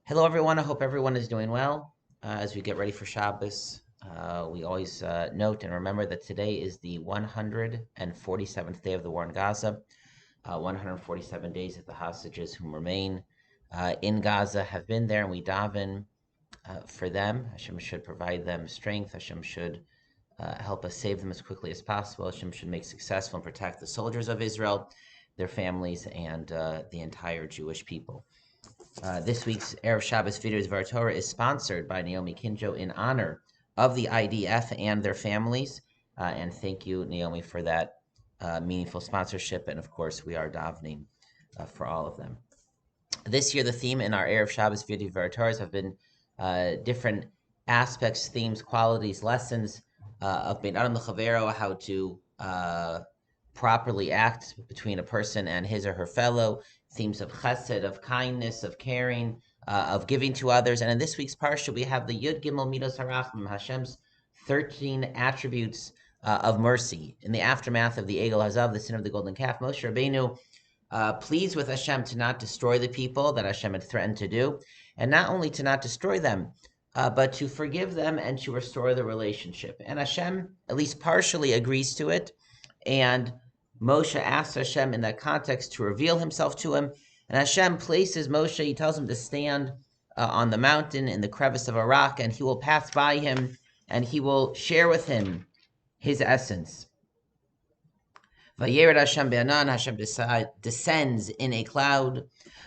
Hello, everyone. I hope everyone is doing well. As we get ready for Shabbos, we always note and remember that today is the 147th day of the war in Gaza. 147 days that the hostages who remain in Gaza have been there, and we daven for them. Hashem should provide them strength. Hashem should help us save them as quickly as possible. Hashem should make successful and protect the soldiers of Israel, their families, and the entire Jewish people. This week's Erev Shabbos Videos of our Torah is sponsored by Naomi Kinjo in honor of the IDF and their families. And thank you, Naomi, for that meaningful sponsorship. And of course, we are davening for all of them. This year, the theme in our Erev Shabbos Videos of our Torahs have been different aspects, themes, qualities, lessons of Bein Adam L'Chavero, how to properly act between a person and his or her fellow, themes of chesed, of kindness, of caring, of giving to others. And in this week's parsha, we have the Yud Gimel Midos Harachmim, Hashem's 13 attributes of mercy. In the aftermath of the Egel Hazav, the sin of the golden calf, Moshe Rabbeinu, pleased with Hashem to not destroy the people that Hashem had threatened to do, and not only to not destroy them, but to forgive them and to restore the relationship. And Hashem, at least partially, agrees to it. And Moshe asks Hashem in that context to reveal himself to him. And Hashem places Moshe, he tells him to stand on the mountain in the crevice of a rock, and he will pass by him, and he will share with him his essence. Vayered Hashem be'anan, Hashem descends in a cloud.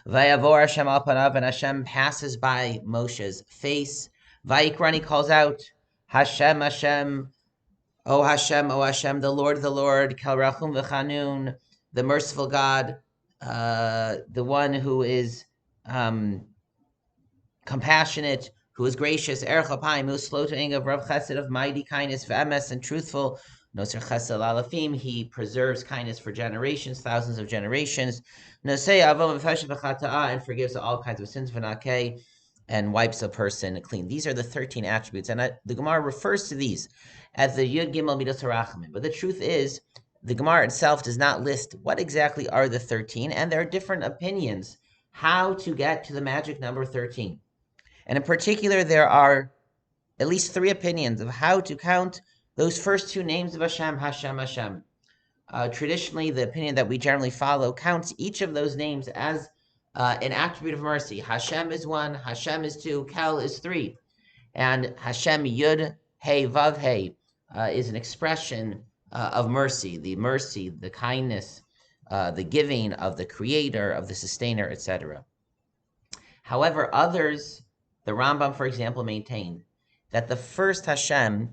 Vayavor Hashem al panav, and Hashem passes by Moshe's face. Vayikran, he calls out, Hashem, Hashem, O Hashem, the Lord, Kel Rachum v'Chanun, the merciful God, the one who is compassionate, who is gracious, Erech Apayim, who is slow to anger, Rav Chesed, of mighty kindness, v'emes, and truthful, Noser Chesed alafim, he preserves kindness for generations, thousands of generations, Nosei avom v'feshet v'chata'ah, and forgives all kinds of sins, v'nakeh, and wipes a person clean. These are the 13 attributes, and the Gemara refers to these as the Yud Gimel Midos Harachmim. But the truth is, the Gemara itself does not list what exactly are the 13, and there are different opinions how to get to the magic number 13. And in particular, there are at least 3 opinions of how to count those first 2 names of Hashem, Hashem, Hashem. Traditionally, the opinion that we generally follow counts each of those names as an attribute of mercy. Hashem is 1, Hashem is 2, Kel is 3. And Hashem Yud, Hey, Vav, Hey is an expression of mercy, the kindness, the giving of the creator, of the sustainer, etc. However, others, the Rambam, for example, maintained that the first Hashem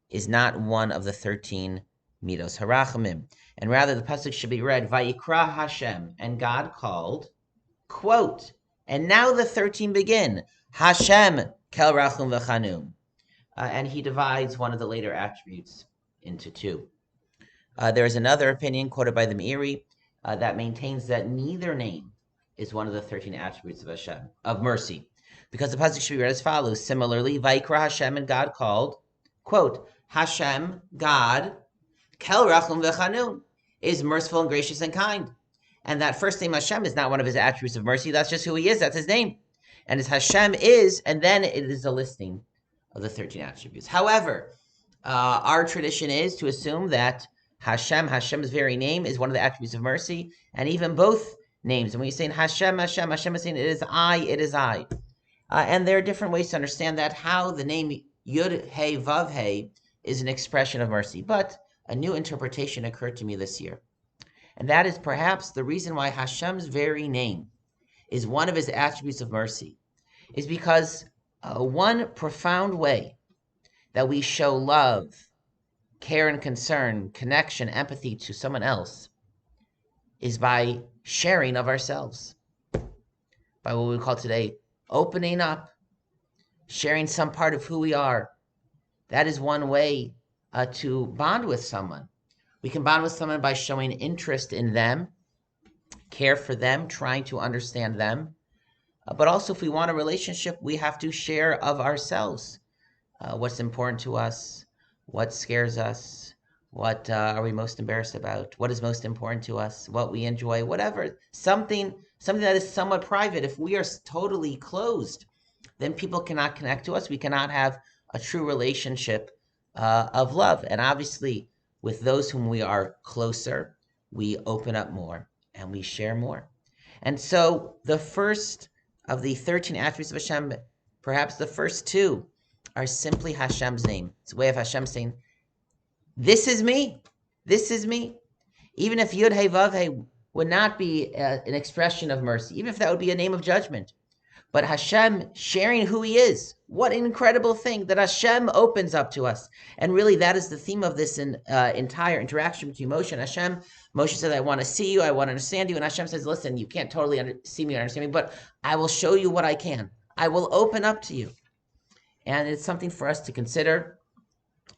is not one of the 13 Midos Harachmim, and rather the pasuk should be read, Vayikra Hashem, and God called, quote, and now the 13 begin, Hashem Kel Rachum v'Chanun. And he divides one of the later attributes into 2. There is another opinion quoted by the Meiri that maintains that neither name is one of the 13 attributes of Hashem, of mercy, because the pasuk should be read as follows. Similarly, Vayikra Hashem, and God called, quote, Hashem, God, Kel Rachum v'Chanun, is merciful and gracious and kind. And that first name Hashem is not one of his attributes of mercy. That's just who he is. That's his name. And as Hashem is, and then it is a listing of the 13 attributes. However, our tradition is to assume that Hashem's very name, is one of the attributes of mercy, and even both names. And when you say Hashem, Hashem is saying it is I. And there are different ways to understand that, how the name Yud, Hey, Vav, Hey is an expression of mercy. But a new interpretation occurred to me this year. And that is perhaps the reason why Hashem's very name is one of his attributes of mercy, is because one profound way that we show love, care and concern, connection, empathy to someone else is by sharing of ourselves, by what we call today opening up, sharing some part of who we are. That is one way to bond with someone. We can bond with someone by showing interest in them, care for them, trying to understand them. But also, if we want a relationship, we have to share of ourselves. What's important to us, what scares us, what are we most embarrassed about, what is most important to us, what we enjoy, whatever. Something that is somewhat private. If we are totally closed then people cannot connect to us. We cannot have a true relationship of love. And obviously, with those whom we are closer, we open up more and we share more. And so the first of the 13 attributes of Hashem, perhaps the first two, are simply Hashem's name. It's a way of Hashem saying, this is me. This is me. Even if Yud Hey Vav Hey would not be an expression of mercy, even if that would be a name of judgment, but Hashem sharing who He is. What an incredible thing that Hashem opens up to us. And really, that is the theme of this entire interaction between Moshe and Hashem. Moshe says, I want to see you, I want to understand you. And Hashem says, listen, you can't totally see me or understand me, but I will show you what I can. I will open up to you. And it's something for us to consider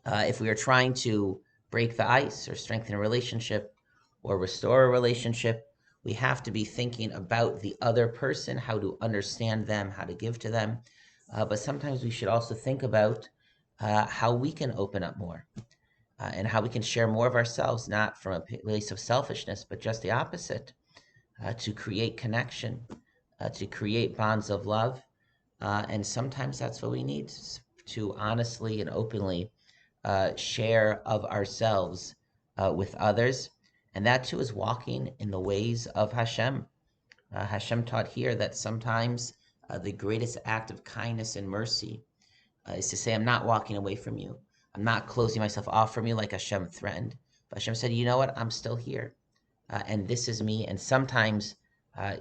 if we are trying to break the ice or strengthen a relationship or restore a relationship. We have to be thinking about the other person, how to understand them, how to give to them. But sometimes we should also think about how we can open up more and how we can share more of ourselves, not from a place of selfishness, but just the opposite, to create connection, to create bonds of love. And sometimes that's what we need, to honestly and openly share of ourselves with others. And that too is walking in the ways of Hashem. Hashem taught here that sometimes the greatest act of kindness and mercy is to say, I'm not walking away from you. I'm not closing myself off from you like Hashem threatened. But Hashem said, you know what? I'm still here. And this is me. And sometimes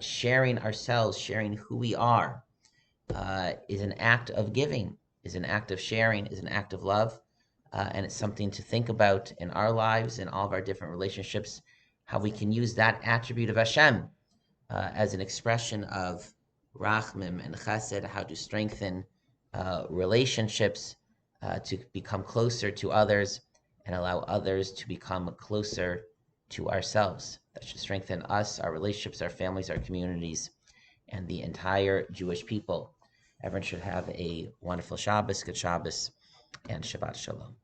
sharing ourselves, sharing who we are, is an act of giving, is an act of sharing, is an act of love. And it's something to think about in our lives, in all of our different relationships, how we can use that attribute of Hashem as an expression of Rachmim and Chesed, how to strengthen relationships, to become closer to others and allow others to become closer to ourselves. That should strengthen us, our relationships, our families, our communities, and the entire Jewish people. Everyone should have a wonderful Shabbos, good Shabbos, and Shabbat Shalom.